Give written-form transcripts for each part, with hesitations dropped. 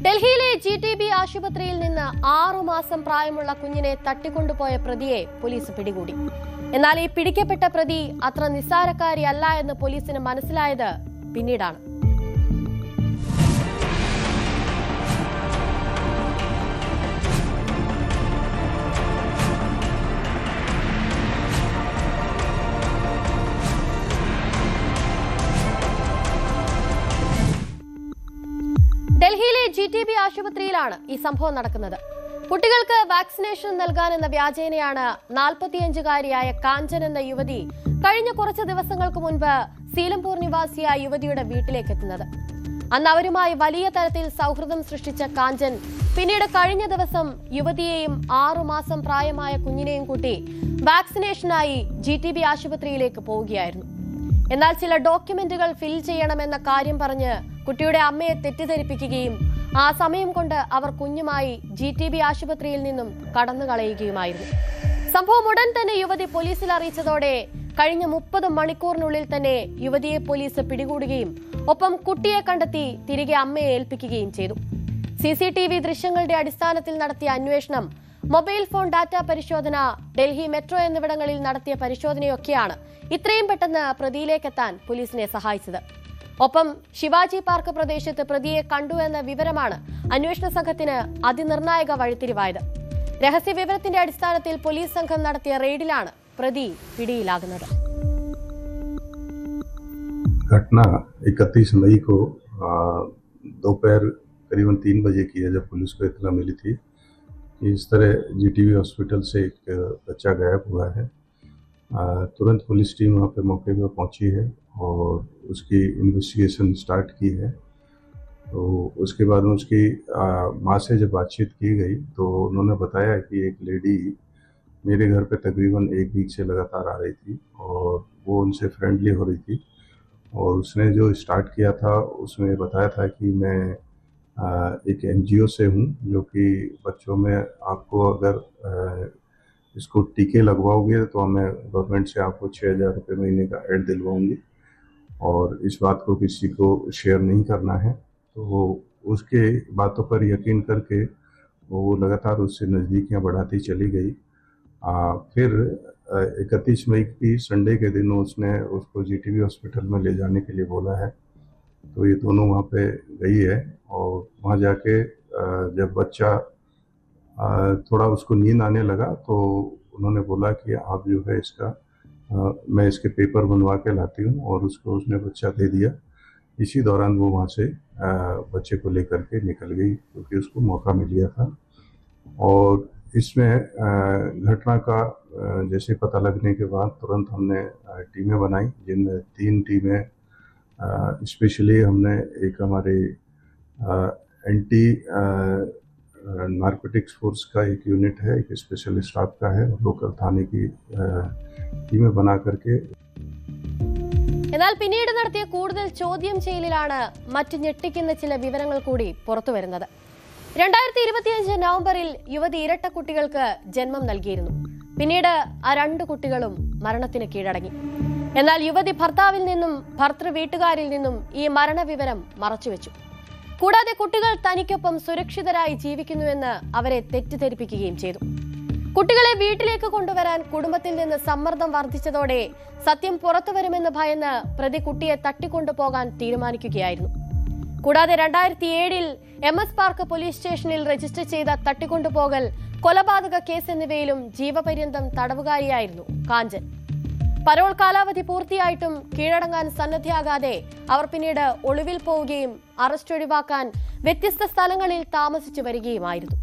ഡൽഹിയിലെ GTB ആശുപത്രിയിൽ നിന്ന് 6 മാസം പ്രായമുള്ള കുഞ്ഞിനെ തട്ടിക്കൊണ്ടുപോയ പ്രതിയെ പോലീസ് പിടികൂടി. എന്നാൽ ഈ പിടിക്കപ്പെട്ട പ്രതി അത്ര നിസ്സാരക്കാരിയല്ല എന്ന് പോലീസിന് മനസ്സിലായത് പിന്നീടാണ്. ഡൽഹിയിലെ GTB ആശുപത്രിയിലാണ് ഈ സംഭവം നടക്കുന്നത്. കുട്ടികൾക്ക് വാക്സിനേഷൻ നൽകാനെന്ന വ്യാജേനയാണ് 45-കാരിയായ കാഞ്ചൻ എന്ന യുവതി കഴിഞ്ഞ കുറച്ച് ദിവസങ്ങൾക്ക് മുൻപ് സീലംപൂർ നിവാസിയായ യുവതിയുടെ വീട്ടിലേക്ക് എത്തുന്നത്. അന്ന് അവരുമായി വലിയ തരത്തിൽ സൗഹൃദം സൃഷ്ടിച്ച കാഞ്ചൻ പിന്നീട് കഴിഞ്ഞ ദിവസം യുവതിയെയും 6 മാസം പ്രായമായ കുഞ്ഞിനെയും കൂട്ടി വാക്സിനേഷനായി GTB ആശുപത്രിയിലേക്ക് പോവുകയായിരുന്നു. എന്നാൽ ചില ഡോക്യുമെന്റുകൾ ഫിൽ ചെയ്യണമെന്ന കാര്യം പറഞ്ഞ് കുട്ടിയുടെ അമ്മയെ തെറ്റിദ്ധരിപ്പിക്കുകയും ആ സമയം കൊണ്ട് അവർ കുഞ്ഞുമായി GTB ആശുപത്രിയിൽ നിന്നും കടന്നു കളയുകയുമായിരുന്നു. സംഭവം ഉടൻ തന്നെ യുവതി പോലീസിൽ അറിയിച്ചതോടെ കഴിഞ്ഞ 30 മണിക്കൂറിനുള്ളിൽ തന്നെ യുവതിയെ പോലീസ് പിടികൂടുകയും ഒപ്പം കുട്ടിയെ കണ്ടെത്തി തിരികെ അമ്മയെ ഏൽപ്പിക്കുകയും ചെയ്തു. CCTV ദൃശ്യങ്ങളുടെ അടിസ്ഥാനത്തിൽ നടത്തിയ അന്വേഷണം, മൊബൈൽ ഫോൺ ഡാറ്റ പരിശോധന, ഡൽഹി മെട്രോ എന്നിവിടങ്ങളിൽ നടത്തിയ പരിശോധനയൊക്കെയാണ് ഇത്രയും പെട്ടെന്ന് പ്രതിയിലേക്കെത്താൻ പോലീസിനെ സഹായിച്ചത്. ഒപ്പം ശിവാജി പാർക്ക് പ്രദേശത്ത് പ്രതിയെ കണ്ടു എന്ന വിവരമാണ് അന്വേഷണ സംഘത്തിന് അതിനിർണായക വഴിത്തിരിവായത്. രഹസ്യ വിവരത്തിന്റെ അടിസ്ഥാനത്തിൽ പോലീസ് സംഘം നടത്തിയ റെയ്ഡിലാണ് പ്രതി പിടിയിലാകുന്നത്. घटना 31 मई को दोपहर करीबन 3 बजे की है, जब पुलिस को इत्तला मिली थी कि इस तरह GTB हॉस्पिटल से एक बच्चा गायब हुआ है। तुरंत पुलिस टीम वहाँ पे मौके पर पहुँची है और उसकी इन्वेस्टिगेशन स्टार्ट की है। तो उसके बाद उसकी माँ से जब बातचीत की गई तो उन्होंने बताया कि एक लेडी मेरे घर पे तकरीबन 1 वीक से लगातार आ रही थी और वो उनसे फ्रेंडली हो रही थी। और उसने जो स्टार्ट किया था उसमें बताया था कि मैं एक NGO से हूँ जो कि बच्चों में आपको अगर इसको टीके लगवाओगे तो मैं गवर्नमेंट से आपको 6,000 रुपये महीने का ऐड दिलवाऊंगी और इस बात को किसी को शेयर नहीं करना है। तो उसके बातों पर यकीन करके वो लगातार उससे नज़दीकियाँ बढ़ाती चली गई। फिर 31 मई की संडे के दिन उसने उसको GTB हॉस्पिटल में ले जाने के लिए बोला है। तो ये दोनों वहाँ पे गई है और वहाँ जाके जब बच्चा थोड़ा उसको नींद आने लगा तो उन्होंने बोला कि आप जो है इसका मैं इसके पेपर बनवा के लाती हूँ और उसने बच्चा दे दिया। इसी दौरान वो वहाँ से बच्चे को लेकर के निकल गई क्योंकि उसको मौका मिल गया था। और इसमें घटना का जैसे पता लगने के बाद तुरंत हमने टीमें बनाई, जिनमें 3 टीमें स्पेशली हमने एक हमारे एंटी नार्कोटिक्स फोर्स का एक यूनिट है, एक स्पेशल स्टाफ का है, लोकल थाने की टीमें बना करके. എന്നാൽ പിന്നീട് നടത്തിയ കൂടുതൽ ചോദ്യം ചെയ്യലിലാണ് മറ്റ് ഞെട്ടിക്കുന്ന ചില വിവരങ്ങൾ കൂടി പുറത്തുവരുന്നത്. 2025 നവംബറിൽ യുവതി ഇരട്ട കുട്ടികൾക്ക് ജന്മം നൽകിയിരുന്നു. പിന്നീട് ആ 2 കുട്ടികളും മരണത്തിന് കീഴടങ്ങി. എന്നാൽ യുവതി ഭർത്താവിൽ നിന്നും ഭർത്തൃ വീട്ടുകാരിൽ നിന്നും ഈ മരണവിവരം മറച്ചുവെച്ചു. കൂടാതെ കുട്ടികൾ തനിക്കൊപ്പം സുരക്ഷിതരായി ജീവിക്കുന്നുവെന്ന് അവരെ തെറ്റിദ്ധരിപ്പിക്കുകയും ചെയ്തു. കുട്ടികളെ വീട്ടിലേക്ക് കൊണ്ടുവരാൻ കുടുംബത്തിൽ നിന്ന് സമ്മർദ്ദം വർദ്ധിച്ചതോടെ സത്യം പുറത്തുവരുമെന്ന് ഭയന്ന് പ്രതി കുട്ടിയെ തട്ടിക്കൊണ്ടുപോകാൻ തീരുമാനിക്കുകയായിരുന്നു. കൂടാതെ 2007 MS പാർക്ക് പോലീസ് സ്റ്റേഷനിൽ രജിസ്റ്റർ ചെയ്ത തട്ടിക്കൊണ്ടുപോകൽ, കൊലപാതക കേസ് എന്നിവയിലും ജീവപര്യന്തം തടവുകാരിയായിരുന്നു കാഞ്ചൻ. പരോൾ കാലാവധി പൂർത്തിയായിട്ടും കീഴടങ്ങാൻ സന്നദ്ധയാകാതെ അവർ പിന്നീട് ഒളിവിൽ പോവുകയും അറസ്റ്റ് ഒഴിവാക്കാൻ വ്യത്യസ്ത സ്ഥലങ്ങളിൽ താമസിച്ചു വരികയുമായിരുന്നു.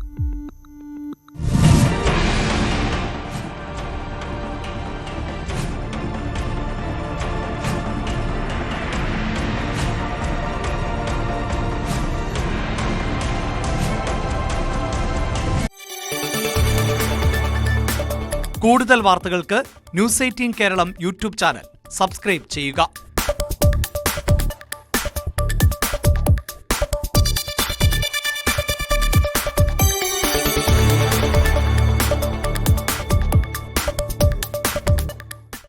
കൂടുതൽ വാർത്തകൾക്ക് News 18 Keralam YouTube channel subscribe ചെയ്യുക.